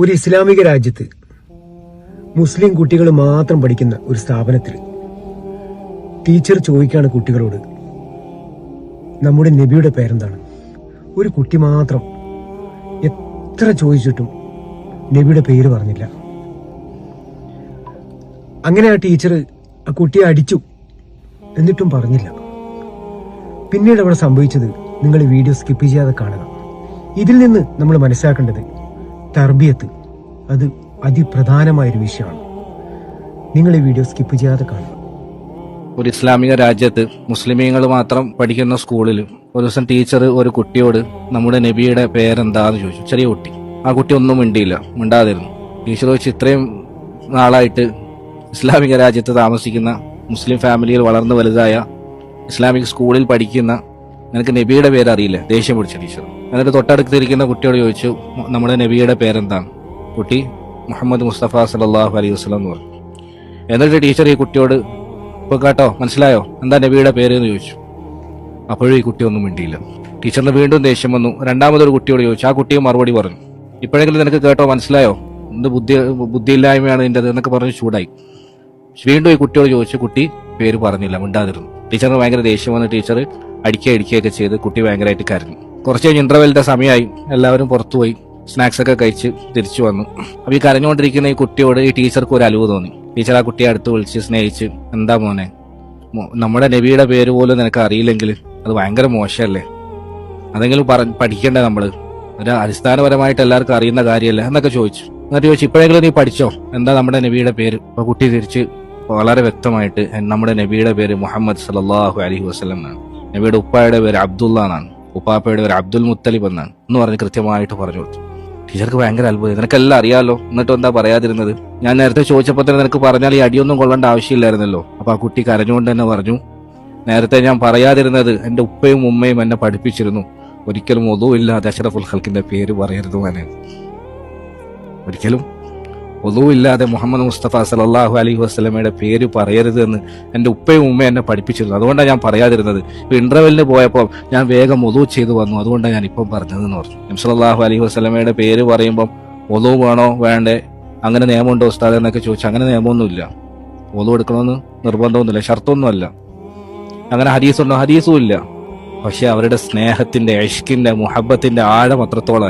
ഒരു ഇസ്ലാമിക രാജ്യത്ത് മുസ്ലിം കുട്ടികൾ മാത്രം പഠിക്കുന്ന ഒരു സ്ഥാപനത്തിൽ ടീച്ചർ ചോദിക്കുകയാണ് കുട്ടികളോട്, നമ്മുടെ നബിയുടെ പേരെന്താണ്? ഒരു കുട്ടി മാത്രം എത്ര ചോദിച്ചിട്ടും നബിയുടെ പേര് പറഞ്ഞില്ല. അങ്ങനെ ആ ടീച്ചർ ആ കുട്ടിയെ അടിച്ചു, എന്നിട്ടും പറഞ്ഞില്ല. പിന്നീട് അവിടെ സംഭവിച്ചത് നിങ്ങൾ വീഡിയോ സ്കിപ്പ് ചെയ്യാതെ കാണുക. ഇതിൽ നിന്ന് നമ്മൾ മനസ്സിലാക്കേണ്ടത് തർബിയത്ത് അത് അതിപ്രധാനമായൊരു വിഷയമാണ്. നിങ്ങൾ ഈ വീഡിയോ സ്കിപ്പ് ചെയ്യാതെ കാണുക. ഒരു ഇസ്ലാമിക രാജ്യത്ത് മുസ്ലിമീങ്ങൾ മാത്രം പഠിക്കുന്ന സ്കൂളിൽ ഒരു ദിവസം ടീച്ചർ ഒരു കുട്ടിയോട് നമ്മുടെ നബിയുടെ പേരെന്താന്ന് ചോദിച്ചു. ചെറിയ കുട്ടി. ആ കുട്ടി ഒന്നും മിണ്ടാതിരുന്നു. ടീച്ചർ ചോദിച്ചു, ഇത്രയും നാളായിട്ട് ഇസ്ലാമിക രാജ്യത്ത് താമസിക്കുന്ന മുസ്ലിം ഫാമിലിയിൽ വളർന്നു വലുതായ ഇസ്ലാമിക് സ്കൂളിൽ പഠിക്കുന്ന നിനക്ക് നബിയുടെ പേര് അറിയില്ല? ദേഷ്യം പിടിച്ച ടീച്ചർ. എന്നിട്ട് തൊട്ടടുത്തിരിക്കുന്ന കുട്ടിയോട് ചോദിച്ചു, നമ്മുടെ നബിയുടെ പേരെന്താണ്? കുട്ടി മുഹമ്മദ് മുസ്തഫ സല്ലല്ലാഹു അലൈഹി വസല്ലം എന്ന് പറഞ്ഞു. എന്നിട്ട് ടീച്ചർ ഈ കുട്ടിയോട്, ഇപ്പൊ കേട്ടോ, മനസ്സിലായോ എന്താ നബിയുടെ പേര് എന്ന് ചോദിച്ചു. അപ്പോഴും ഈ കുട്ടി ഒന്നും മിണ്ടിയില്ല. ടീച്ചറിന് വീണ്ടും ദേഷ്യം വന്നു. രണ്ടാമതൊരു കുട്ടിയോട് ചോദിച്ചു. ആ കുട്ടിയും മറുപടി പറഞ്ഞു. ഇപ്പോഴെങ്കിലും നിനക്ക് കേട്ടോ, മനസ്സിലായോ, എന്ത് ബുദ്ധിയില്ലായ്മയാണ് നിന്റേത് എന്നൊക്കെ പറഞ്ഞ് ചൂടായി. വീണ്ടും ഈ കുട്ടിയോട് ചോദിച്ചു. കുട്ടി പേര് പറഞ്ഞില്ല, മിണ്ടാതിരുന്നു. ടീച്ചറിന് ഭയങ്കര ദേഷ്യം വന്ന് ടീച്ചർ അടിക്കുകയൊക്കെ ചെയ്ത് കുട്ടി ഭയങ്കരമായിട്ട് കരഞ്ഞു. കുറച്ച് കഴിഞ്ഞ് ഇന്റർവെല്ലിന്റെ സമയമായി. എല്ലാവരും പുറത്തുപോയി സ്നാക്സ് ഒക്കെ കഴിച്ച് തിരിച്ചു വന്നു. അപ്പൊ ഈ കരഞ്ഞുകൊണ്ടിരിക്കുന്ന ഈ കുട്ടിയോട് ഈ ടീച്ചർക്ക് ഒരു അലിവ് തോന്നി. ടീച്ചർ ആ കുട്ടിയെ അടുത്ത് വിളിച്ച് സ്നേഹിച്ച്, എന്താ മോനെ, നമ്മുടെ നബിയുടെ പേര് പോലും നിനക്ക് അറിയില്ലെങ്കിൽ അത് ഭയങ്കര മോശമല്ലേ? അതെങ്കിലും പഠിക്കണ്ടേ? നമ്മള് ഒരു അടിസ്ഥാനപരമായിട്ട് എല്ലാവർക്കും അറിയുന്ന കാര്യമല്ലേ എന്നൊക്കെ ചോദിച്ചു. എന്നിട്ട് ചോദിച്ചു, ഇപ്പോഴെങ്കിലും നീ പഠിച്ചോ എന്താ നമ്മുടെ നബിയുടെ പേര്? അപ്പൊ കുട്ടി തിരിച്ച് വളരെ വ്യക്തമായിട്ട്, നമ്മുടെ നബിയുടെ പേര് മുഹമ്മദ് സല്ലല്ലാഹു അലൈഹി വസല്ലം എന്നാണ്. നബിയുടെ ഉപ്പായുടെ പേര് അബ്ദുള്ള എന്നാണ്. ഉപ്പാപ്പയുടെ പേര് അബ്ദുൽ മുത്തലിബ് എന്നാണ് എന്ന് പറഞ്ഞ് കൃത്യമായിട്ട് പറഞ്ഞു കൊടുത്തു. ടീച്ചർക്ക് ഭയങ്കര അത്ഭുതം. നിനക്കെല്ലാം അറിയാലോ, എന്നിട്ടും എന്താ പറയാതിരുന്നത്? ഞാൻ നേരത്തെ ചോദിച്ചപ്പോൾ തന്നെ നിനക്ക് പറഞ്ഞാൽ ഈ അടിയൊന്നും കൊള്ളേണ്ട ആവശ്യമില്ലായിരുന്നല്ലോ. അപ്പൊ ആ കുട്ടി കരഞ്ഞുകൊണ്ട് തന്നെ പറഞ്ഞു, നേരത്തെ ഞാൻ പറയാതിരുന്നത് എന്റെ ഉപ്പയും ഉമ്മയും എന്നെ പഠിപ്പിച്ചിരുന്നു, ഒരിക്കലും ഒതുവില്ലാതെ അഷ്റഫുൽ ഖൽക്കിന്റെ പേര് പറയരുത് മോനെ. ഒരിക്കലും ഒതുവില്ലാതെ മുഹമ്മദ് മുസ്തഫ സല്ലല്ലാഹു അലൈഹി വസല്ലമയുടെ പേര് പറയരുത് എന്ന് എന്റെ ഉപ്പയും ഉമ്മയും എന്നെ പഠിപ്പിച്ചിരുന്നു. അതുകൊണ്ടാണ് ഞാൻ പറയാതിരുന്നത്. ഇപ്പൊ ഇന്റർവെല്ലിന് പോയപ്പോൾ ഞാൻ വേഗം ഒതു ചെയ്ത് വന്നു, അതുകൊണ്ടാണ് ഞാൻ ഇപ്പം പറഞ്ഞതെന്ന് പറഞ്ഞു. നബി സല്ലല്ലാഹു അലൈഹി വസല്ലമയുടെ പേര് പറയുമ്പോൾ ഒതു വേണോ വേണ്ടേ, അങ്ങനെ നിയമമുണ്ടോ ഉസ്താദ് എന്നൊക്കെ ചോദിച്ചു. അങ്ങനെ നിയമമൊന്നുമില്ല. ഒതു എടുക്കണമെന്ന് നിർബന്ധമൊന്നുമില്ല, ഷർത്തൊന്നുമല്ല. അങ്ങനെ ഹദീസുണ്ടോ? ഹദീസും ഇല്ല. പക്ഷെ അവരുടെ സ്നേഹത്തിന്റെ, ഇഷ്കിന്റെ, മുഹബത്തിന്റെ ആഴം അത്രത്തോളം